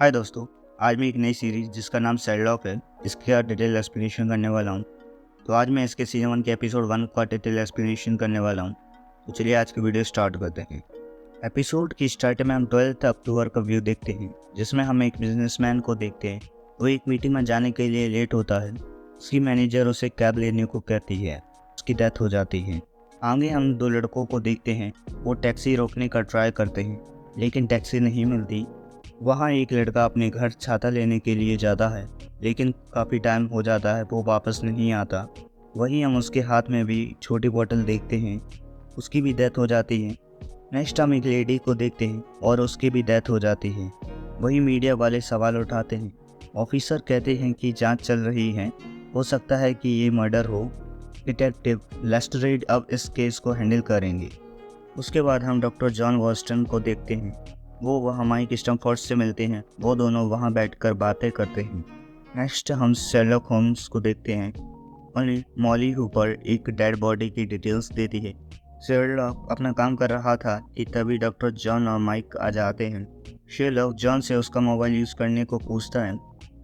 हाय दोस्तों। आज मैं एक नई सीरीज जिसका नाम शेरलॉक है इसका डिटेल एक्सप्लेनेशन करने वाला हूँ। तो आज मैं इसके सीजन 1 के एपिसोड 1 का डिटेल एक्सप्लेनेशन करने वाला हूँ। तो चलिए आज की वीडियो स्टार्ट करते हैं। एपिसोड की स्टार्ट में हम 12 अक्टूबर का व्यू देखते हैं, जिसमें हम एक बिजनेसमैन को देखते हैं। वो एक मीटिंग में जाने के लिए लेट होता है। उसकी मैनेजर उसे कैब लेने को कहती है। उसकी डेथ हो जाती है। आगे हम दो लड़कों को देखते हैं। वो टैक्सी रोकने का ट्राई करते हैं, लेकिन टैक्सी नहीं मिलती। वहाँ एक लड़का अपने घर छाता लेने के लिए जाता है, लेकिन काफ़ी टाइम हो जाता है, वो वापस नहीं आता। वहीं हम उसके हाथ में भी छोटी बोतल देखते हैं। उसकी भी डेथ हो जाती है। नेक्स्ट हम एक लेडी को देखते हैं और उसकी भी डेथ हो जाती है। वही मीडिया वाले सवाल उठाते हैं। ऑफिसर कहते हैं कि जांच चल रही है, हो सकता है कि ये मर्डर हो। डिटेक्टिव लेस्ट्रेड अब इस केस को हैंडल करेंगे। उसके बाद हम डॉक्टर जॉन वॉस्टन को देखते हैं। वो वहाँ माइक स्टमफोर्ड से मिलते हैं। वो दोनों वहाँ बैठकर बातें करते हैं। नेक्स्ट हम शेरलॉक होम्स को देखते हैं। मॉली हूपर एक डेड बॉडी की डिटेल्स देती है। शेरलॉक अपना काम कर रहा था कि तभी डॉक्टर जॉन और माइक आ जाते हैं। शेरलॉक जॉन से उसका मोबाइल यूज़ करने को पूछता है,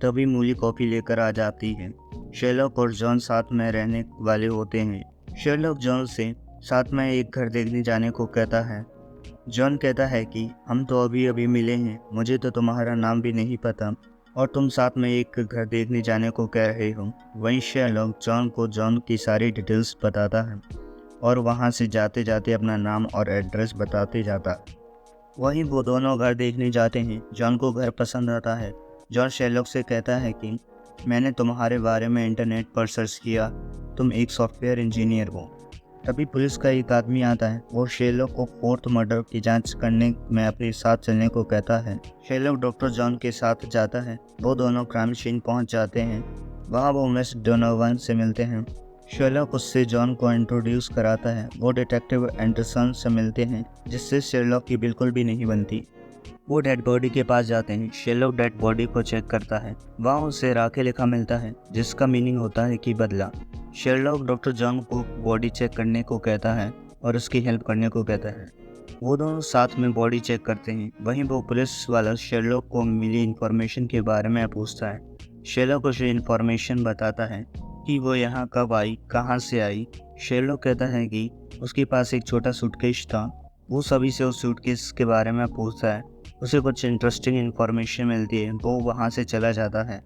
तभी मूली कॉफ़ी लेकर आ जाती है। शेरलॉक और जॉन साथ में रहने वाले होते हैं। शेरलॉक जॉन से साथ में एक घर देखने जाने को कहता है। जॉन कहता है कि हम तो अभी अभी मिले हैं, मुझे तो तुम्हारा नाम भी नहीं पता और तुम साथ में एक घर देखने जाने को कह रहे हो। वहीं शेरलॉक जॉन को जॉन की सारी डिटेल्स बताता है और वहां से जाते जाते अपना नाम और एड्रेस बताते जाता है। वहीं वो दोनों घर देखने जाते हैं। जॉन को घर पसंद आता है। जॉन शेरलॉक से कहता है कि मैंने तुम्हारे बारे में इंटरनेट पर सर्च किया, तुम एक सॉफ्टवेयर इंजीनियर हो। तभी पुलिस का एक आदमी आता है। वो शेरलॉक को 4th मर्डर की जांच करने में अपने साथ चलने को कहता है। शेरलॉक डॉक्टर जॉन के साथ जाता है। वो दोनों क्राइम सीन पहुंच जाते हैं। वहां वो मिस डोनोवन से मिलते हैं। शेरलॉक उससे जॉन को इंट्रोड्यूस कराता है। वो डिटेक्टिव एंडरसन से मिलते हैं, जिससे शेरलॉक की बिल्कुल भी नहीं बनती। वो डेड बॉडी के पास जाते हैं। शेरलॉक डेड बॉडी को चेक करता है। वहाँ उसे राखे लिखा मिलता है, जिसका मीनिंग होता है कि बदला। शेरलॉक डॉक्टर जॉन को बॉडी चेक करने को कहता है और उसकी हेल्प करने को कहता है। वो दोनों साथ में बॉडी चेक करते हैं। वहीं वो पुलिस वाला शेरलॉक को मिली इन्फॉर्मेशन के बारे में पूछता है। शेरलॉक उसे इन्फॉर्मेशन बताता है कि वो यहाँ कब आई, कहाँ से आई। शेरलॉक कहता है कि उसके पास एक छोटा सूटकेस था। वो सभी से उस सूटकेस के बारे में पूछता है। उसे कुछ इंटरेस्टिंग इन्फॉर्मेशन मिलती है। वो वहाँ से चला जाता है।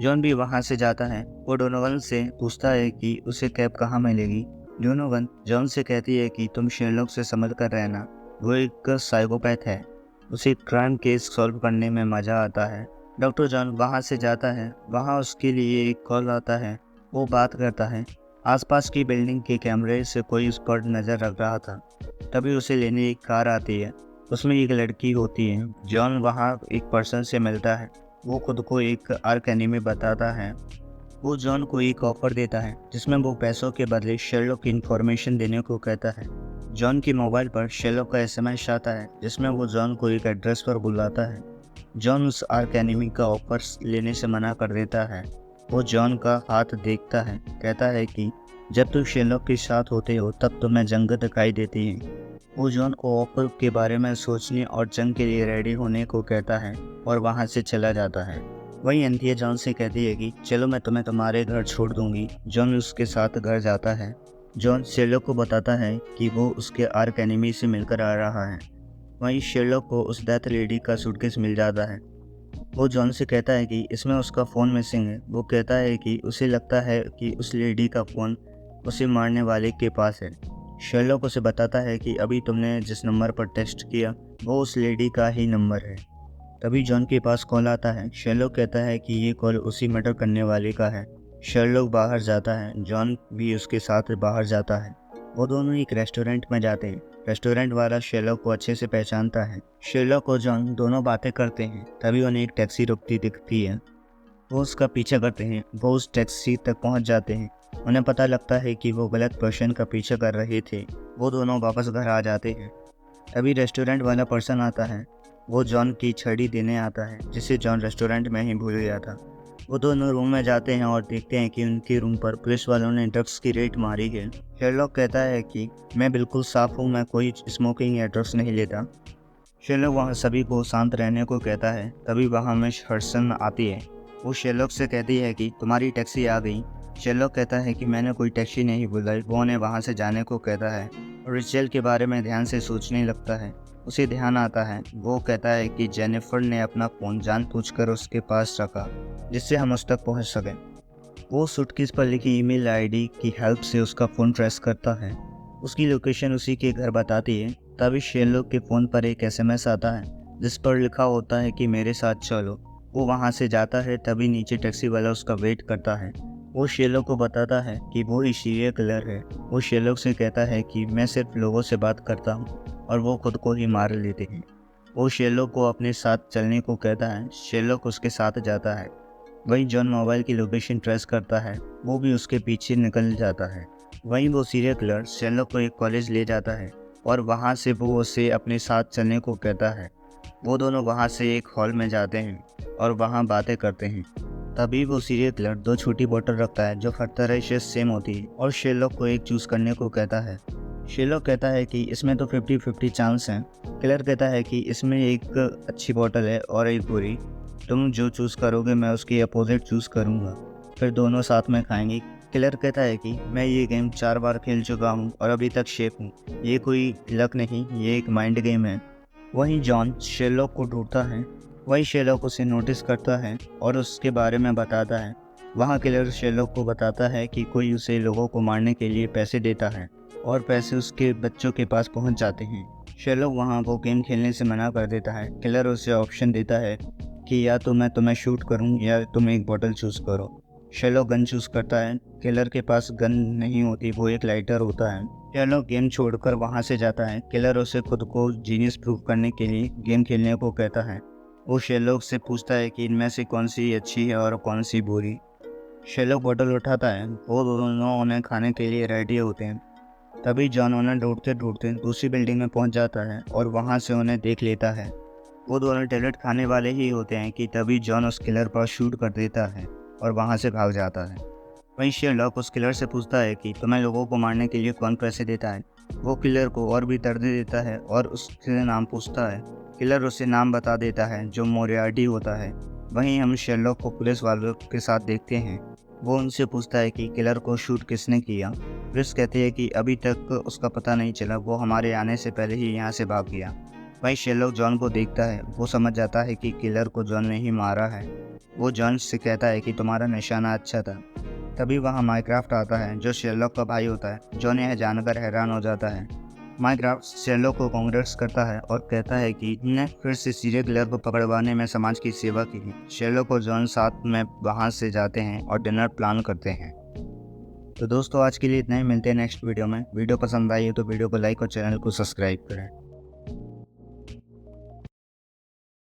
जॉन भी वहाँ से जाता है। वो डोनोवन से पूछता है कि उसे कैब कहाँ मिलेगी। डोनोवन जॉन से कहती है कि तुम शेरलॉक से समझ कर रहना, वो एक साइकोपैथ है, उसे क्राइम केस सॉल्व करने में मज़ा आता है। डॉक्टर जॉन वहाँ से जाता है। वहाँ उसके लिए एक कॉल आता है। वो बात करता है। आसपास की बिल्डिंग के कैमरे से कोई उस पर नज़र रख रहा था। तभी उसे लेने एक कार आती है। उसमें एक लड़की होती है। जॉन वहाँ एक पर्सन से मिलता है। वो खुद को एक आर्क एनिमी बताता है। वो जॉन को एक ऑफर देता है, जिसमें वो पैसों के बदले शेरलॉक की इन्फॉर्मेशन देने को कहता है। जॉन की मोबाइल पर शेरलॉक का एसएमएस आता है, जिसमें वो जॉन को एक एड्रेस पर बुलाता है। जॉन उस आर्क एनिमी का ऑफर लेने से मना कर देता है। वो जॉन का हाथ देखता है, कहता है कि जब तुम शेरलॉक के साथ होते हो तब तुम्हें जंग दिखाई देती है। वो जॉन को ऑफर के बारे में सोचने और जंग के लिए रेडी होने को कहता है और वहाँ से चला जाता है। वहीं एंथिया जॉन से कहती है कि चलो मैं तुम्हें तुम्हारे घर छोड़ दूंगी। जॉन उसके साथ घर जाता है। जॉन शेरलॉक को बताता है कि वो उसके आर्क एनिमी से मिलकर आ रहा है। वहीं शेरलॉक को उस डेथ लेडी का सूटकेस मिल जाता है। वो जॉन से कहता है कि इसमें उसका फ़ोन मिसिंग है। वो कहता है कि उसे लगता है कि उस लेडी का फ़ोन उसे मारने वाले के पास है। शेरलॉक उसे बताता है कि अभी तुमने जिस नंबर पर टेक्स्ट किया वो उस लेडी का ही नंबर है। तभी जॉन के पास कॉल आता है। शेरलॉक कहता है कि ये कॉल उसी मर्डर करने वाले का है। शेरलॉक बाहर जाता है। जॉन भी उसके साथ बाहर जाता है। वो दोनों एक रेस्टोरेंट में जाते हैं। रेस्टोरेंट वाला शेरलॉक को अच्छे से पहचानता है। शेरलॉक और जॉन दोनों बातें करते हैं। तभी उन्हें एक टैक्सी रुकती दिखती है। वो उसका पीछा करते हैं। वो उस टैक्सी तक पहुंच जाते हैं। उन्हें पता लगता है कि वो गलत पर्सन का पीछा कर रहे थे। वो दोनों वापस घर आ जाते हैं। तभी रेस्टोरेंट वाला पर्सन आता है। वो जॉन की छड़ी देने आता है, जिसे जॉन रेस्टोरेंट में ही भूल गया था। वो दोनों रूम में जाते हैं और देखते हैं कि उनके रूम पर पुलिस वालों ने ड्रग्स की रेड मारी है। शेरलॉक कहता है कि मैं बिल्कुल साफ हूँ, मैं कोई स्मोकिंग या ड्रग्स नहीं लेता। शेरलॉक वहाँ सभी को शांत रहने को कहता है। तभी वहाँ मिस हडसन आती है। वो शेरलॉक से कहती है कि तुम्हारी टैक्सी आ गई। शेरलॉक कहता है कि मैंने कोई टैक्सी नहीं बुलाई। वो उन्हें वहाँ से जाने को कहता है और रेचल के बारे में ध्यान से सोचने लगता है। उसे ध्यान आता है। वो कहता है कि जेनिफर ने अपना फ़ोन जानबूझकर उसके पास रखा जिससे हम उस तक पहुँच सकें। वो सूटकेस पर लिखी ईमेल आईडी की हेल्प से उसका फ़ोन ट्रेस करता है। उसकी लोकेशन उसी के घर बताती है। तभी शेरलॉक के फ़ोन पर एक एसएमएस आता है जिस पर लिखा होता है कि मेरे साथ चलो। वो वहाँ से जाता है। तभी नीचे टैक्सी वाला उसका वेट करता है। वो शेरलॉक को बताता है कि वो ही सीरियल किलर है। वो शेरलॉक से कहता है कि मैं सिर्फ लोगों से बात करता हूँ और वो खुद को ही मार लेते हैं। वो शेरलॉक को अपने साथ चलने को कहता है। शेरलॉक उसके साथ जाता है। वहीं जॉन मोबाइल की लोकेशन ट्रेस करता है। वो भी उसके पीछे निकल जाता है। वहीं वो सीरियल किलर शेरलॉक को एक कॉलेज ले जाता है और वहाँ से वो उसे अपने साथ चलने को कहता है। वो दोनों वहाँ से एक हॉल में जाते हैं और वहाँ बातें करते हैं। तभी वो सीरियल किलर 2 छोटी बोतल रखता है जो हर तरह से सेम होती है और शेरलॉक को एक चूज़ करने को कहता है। शेरलॉक कहता है कि इसमें तो 50-50 चांस हैं। किलर कहता है कि इसमें एक अच्छी बोतल है और एक बुरी। तुम जो चूज़ करोगे मैं उसकी अपोजिट चूज़ करूँगा, फिर दोनों साथ में खाएंगे। किलर कहता है कि मैं ये गेम 4 बार खेल चुका हूँ और अभी तक शेफ हूँ। ये कोई लक नहीं, ये एक माइंड गेम है। वहीं जॉन शेरलॉक को ढूंढता है। वहीं शेरलॉक उसे नोटिस करता है और उसके बारे में बताता है। वहाँ किलर शेरलॉक को बताता है कि कोई उसे लोगों को मारने के लिए पैसे देता है और पैसे उसके बच्चों के पास पहुँच जाते हैं। शेरलॉक वहाँ वो गेम खेलने से मना कर देता है। किलर उसे ऑप्शन देता है कि या तो मैं तुम्हें शूट करूं या तुम एक बॉटल चूज़ करो। शेरलॉक गन चूज़ करता है। किलर के पास गन नहीं होती, वो एक लाइटर होता है। शेरलॉक गेम छोड़कर वहाँ से जाता है। किलर उसे खुद को जीनियस प्रूव करने के लिए गेम खेलने को कहता है। वो शेरलॉक से पूछता है कि इनमें से कौन सी अच्छी है और कौन सी बुरी। शेरलॉक बॉटल उठाता है। वो दोनों उन्हें खाने के लिए रेडी होते हैं। तभी जॉन उन्हें ढूंढते ढूंढते दूसरी बिल्डिंग में पहुँच जाता है और वहाँ से उन्हें देख लेता है। वो दोनों टैबलेट खाने वाले ही होते हैं कि तभी जॉन उस किलर पर शूट कर देता है और वहाँ से भाग जाता है। वहीं शेरलॉक उस किलर से पूछता है कि तुम्हें लोगों को मारने के लिए कौन पैसे देता है। वो किलर को और भी दर्द देता है और उससे नाम पूछता है। किलर उसे नाम बता देता है जो मोरियार्टी होता है। वहीं हम शेरलॉक को पुलिस वालों के साथ देखते हैं। वो उनसे पूछता है कि किलर को शूट किसने किया। पुलिस कहती है कि अभी तक उसका पता नहीं चला, वो हमारे आने से पहले ही यहाँ से भाग गया। वहीं शेरलॉक जॉन को देखता है। वो समझ जाता है कि किलर को जॉन ने ही मारा है। वो जॉन से कहता है कि तुम्हारा निशाना अच्छा था। तभी वहाँ माइनक्राफ्ट आता है जो शेरलॉक का भाई होता है। जॉन यह जानकर हैरान हो जाता है। माइनक्राफ्ट शेरलॉक को कांग्रेट्स करता है और कहता है कि तुमने फिर से सीरियल किलर को पकड़वाने में समाज की सेवा की है। शेरलॉक और जॉन साथ में वहाँ से जाते हैं और डिनर प्लान करते हैं। तो दोस्तों आज के लिए इतना ही। मिलते हैं नेक्स्ट वीडियो में। वीडियो पसंद आई हो तो वीडियो को लाइक और चैनल को सब्सक्राइब करें।